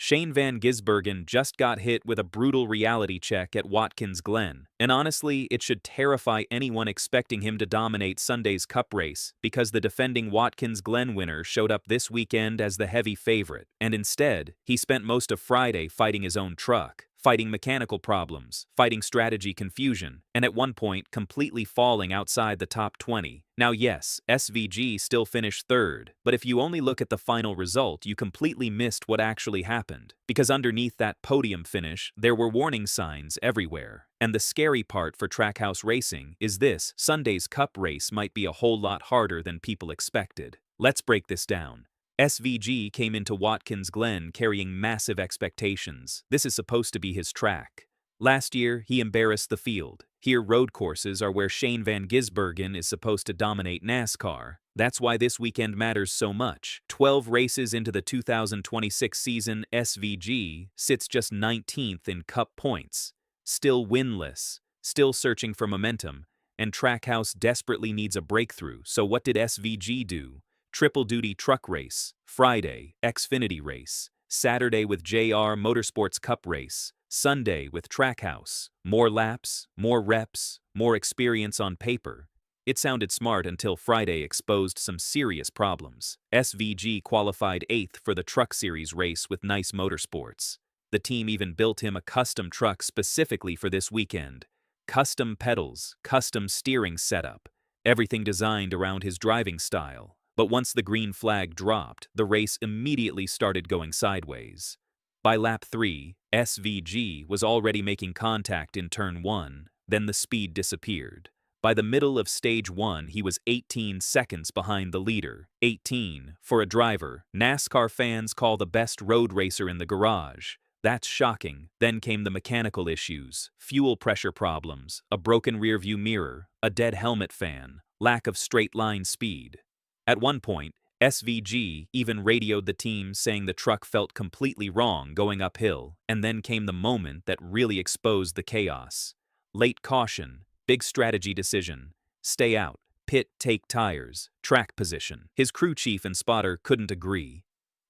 Shane Van Gisbergen just got hit with a brutal reality check at Watkins Glen, and honestly, it should terrify anyone expecting him to dominate Sunday's Cup race because the defending Watkins Glen winner showed up this weekend as the heavy favorite, and instead, he spent most of Friday fighting his own truck, fighting mechanical problems, fighting strategy confusion, and at one point completely falling outside the top 20. Now yes, SVG still finished third, but if you only look at the final result, you completely missed what actually happened. Because underneath that podium finish, there were warning signs everywhere. And the scary part for Trackhouse racing is this: Sunday's Cup race might be a whole lot harder than people expected. Let's break this down. SVG came into Watkins Glen carrying massive expectations. This is supposed to be his track. Last year, he embarrassed the field. Here, road courses are where Shane Van Gisbergen is supposed to dominate NASCAR. That's why this weekend matters so much. 12 races into the 2026 season, SVG sits just 19th in Cup points. Still winless, still searching for momentum, and Trackhouse desperately needs a breakthrough. So what did SVG do? Triple duty truck race, Friday, Xfinity race, Saturday with JR Motorsports Cup race, Sunday with Trackhouse. More laps, more reps, more experience on paper. It sounded smart until Friday exposed some serious problems. SVG qualified 8th for the Truck Series race with Nice Motorsports. The team even built him a custom truck specifically for this weekend. Custom pedals, custom steering setup, everything designed around his driving style. But once the green flag dropped, the race immediately started going sideways. By lap 3, SVG was already making contact in turn 1, then the speed disappeared. By the middle of stage 1, he was 18 seconds behind the leader. 18, for a driver, NASCAR fans call the best road racer in the garage. That's shocking. Then came the mechanical issues, fuel pressure problems, a broken rearview mirror, a dead helmet fan, lack of straight-line speed. At one point, SVG even radioed the team saying the truck felt completely wrong going uphill, and then came the moment that really exposed the chaos. Late caution, big strategy decision, stay out, pit, take tires, track position. His crew chief and spotter couldn't agree.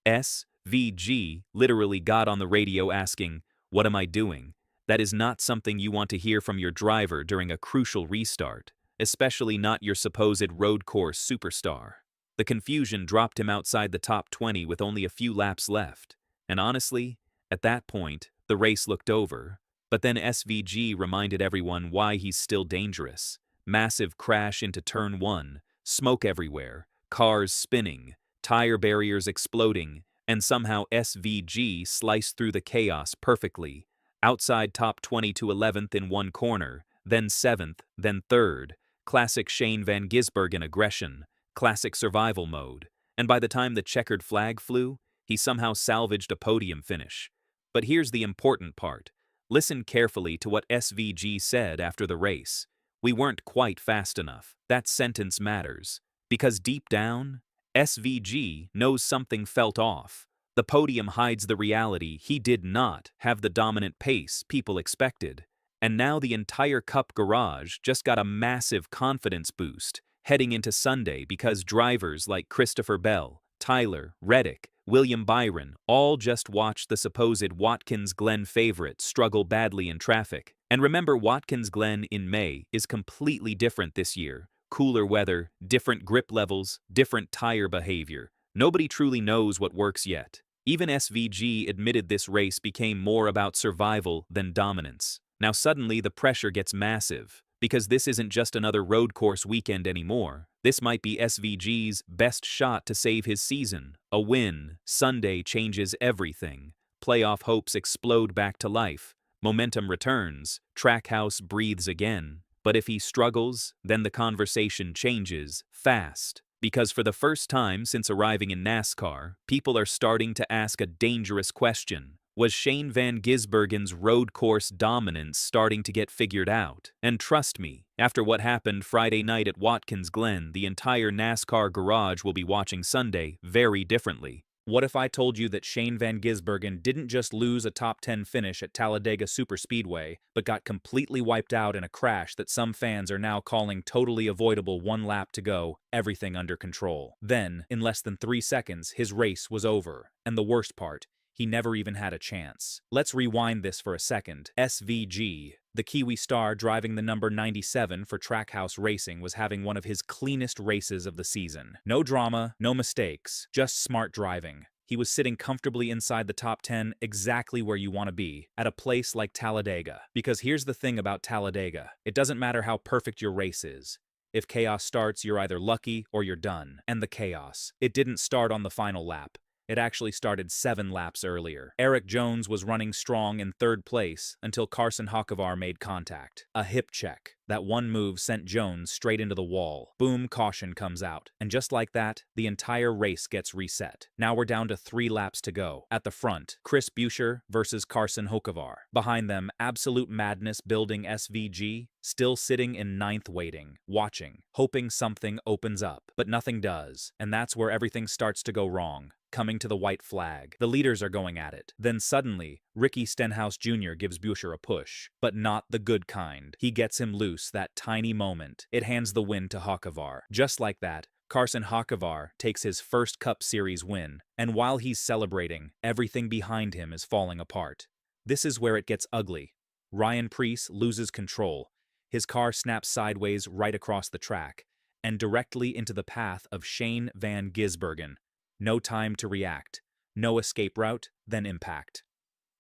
SVG literally got on the radio asking, "What am I doing?" That is not something you want to hear from your driver during a crucial restart, especially not your supposed road course superstar. The confusion dropped him outside the top 20 with only a few laps left. And honestly, at that point, the race looked over. But then SVG reminded everyone why he's still dangerous. Massive crash into turn 1, smoke everywhere, cars spinning, tire barriers exploding, and somehow SVG sliced through the chaos perfectly. Outside top 20 to 11th in one corner, then 7th, then 3rd. Classic Shane Van Gisbergen aggression. Classic survival mode, and by the time the checkered flag flew, he somehow salvaged a podium finish. But here's the important part. Listen carefully to what SVG said after the race. "We weren't quite fast enough." That sentence matters, because deep down, SVG knows something felt off. The podium hides the reality he did not have the dominant pace people expected. And now the entire Cup garage just got a massive confidence boost heading into Sunday because drivers like Christopher Bell, Tyler, Reddick, William Byron all just watched the supposed Watkins Glen favorite struggle badly in traffic. And remember, Watkins Glen in May is completely different this year. Cooler weather, different grip levels, different tire behavior. Nobody truly knows what works yet. Even SVG admitted this race became more about survival than dominance. Now suddenly the pressure gets massive. Because this isn't just another road course weekend anymore. This might be SVG's best shot to save his season. A win Sunday changes everything. Playoff hopes explode back to life. Momentum returns. Trackhouse breathes again. But if he struggles, then the conversation changes fast. Because for the first time since arriving in NASCAR, people are starting to ask a dangerous question. Was Shane Van Gisbergen's road course dominance starting to get figured out? And trust me, after what happened Friday night at Watkins Glen, the entire NASCAR garage will be watching Sunday very differently. What if I told you that Shane Van Gisbergen didn't just lose a top 10 finish at Talladega Superspeedway, but got completely wiped out in a crash that some fans are now calling totally avoidable, 1 lap to go, everything under control? Then, in less than 3 seconds, his race was over. And the worst part, He never even had a chance. Let's rewind this for a second. SVG, the Kiwi star driving the number 97 for Trackhouse Racing, was having one of his cleanest races of the season. No drama, no mistakes, just smart driving. He was sitting comfortably inside the top 10, exactly where you want to be, at a place like Talladega. Because here's the thing about Talladega. It doesn't matter how perfect your race is. If chaos starts, you're either lucky or you're done. And the chaos. It didn't start on the final lap. It actually started 7 laps earlier. Eric Jones was running strong in 3rd place until Carson Hocevar made contact. A hip check. That one move sent Jones straight into the wall. Boom, caution comes out. And just like that, the entire race gets reset. Now we're down to 3 laps to go. At the front, Chris Buescher versus Carson Hocevar. Behind them, absolute madness building SVG, still sitting in 9th waiting, watching, hoping something opens up. But nothing does. And that's where everything starts to go wrong. Coming to the white flag. The leaders are going at it. Then suddenly, Ricky Stenhouse Jr. gives Buescher a push. But not the good kind. He gets him loose that tiny moment. It hands the win to Hocevar. Just like that, Carson Hocevar takes his first Cup Series win. And while he's celebrating, everything behind him is falling apart. This is where it gets ugly. Ryan Preece loses control. His car snaps sideways right across the track and directly into the path of Shane van Gisbergen. No time to react. No escape route, then impact.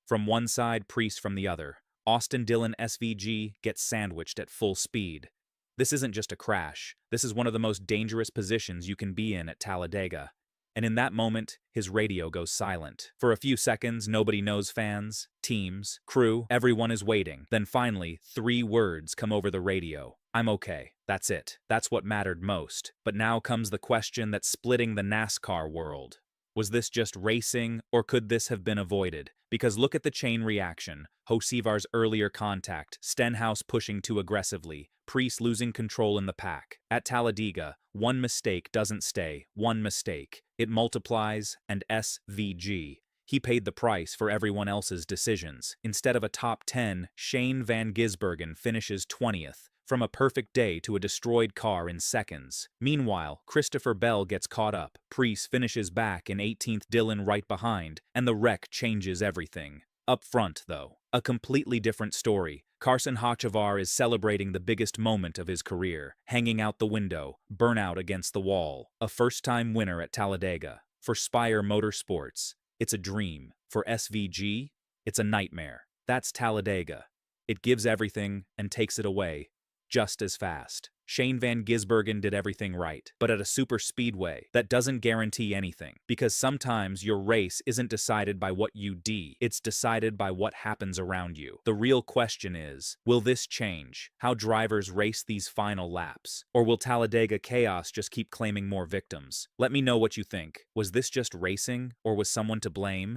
From one side, Preece from the other. Austin Dillon SVG gets sandwiched at full speed. This isn't just a crash. This is one of the most dangerous positions you can be in at Talladega. And in that moment, his radio goes silent. For a few seconds, nobody knows, fans, teams, crew, everyone is waiting. Then finally, 3 words come over the radio. I'm okay. That's it. That's what mattered most. But now comes the question that's splitting the NASCAR world. Was this just racing, or could this have been avoided? Because look at the chain reaction. Hocevar's earlier contact, Stenhouse pushing too aggressively, Preece losing control in the pack. At Talladega, one mistake doesn't stay. One mistake. It multiplies, and SVG. He paid the price for everyone else's decisions. Instead of a top 10, Shane van Gisbergen finishes 20th. From a perfect day to a destroyed car in seconds. Meanwhile, Christopher Bell gets caught up. Preece finishes back in 18th, Dillon right behind, and the wreck changes everything. Up front, though, a completely different story. Carson Hocevar is celebrating the biggest moment of his career, hanging out the window, burnout against the wall. A first-time winner at Talladega. For Spire Motorsports, it's a dream. For SVG, it's a nightmare. That's Talladega. It gives everything and takes it away. Just as fast. Shane van Gisbergen did everything right, but at a super speedway, that doesn't guarantee anything. Because sometimes your race isn't decided by what you do, it's decided by what happens around you. The real question is, will this change how drivers race these final laps? Or will Talladega chaos just keep claiming more victims? Let me know what you think. Was this just racing, or was someone to blame?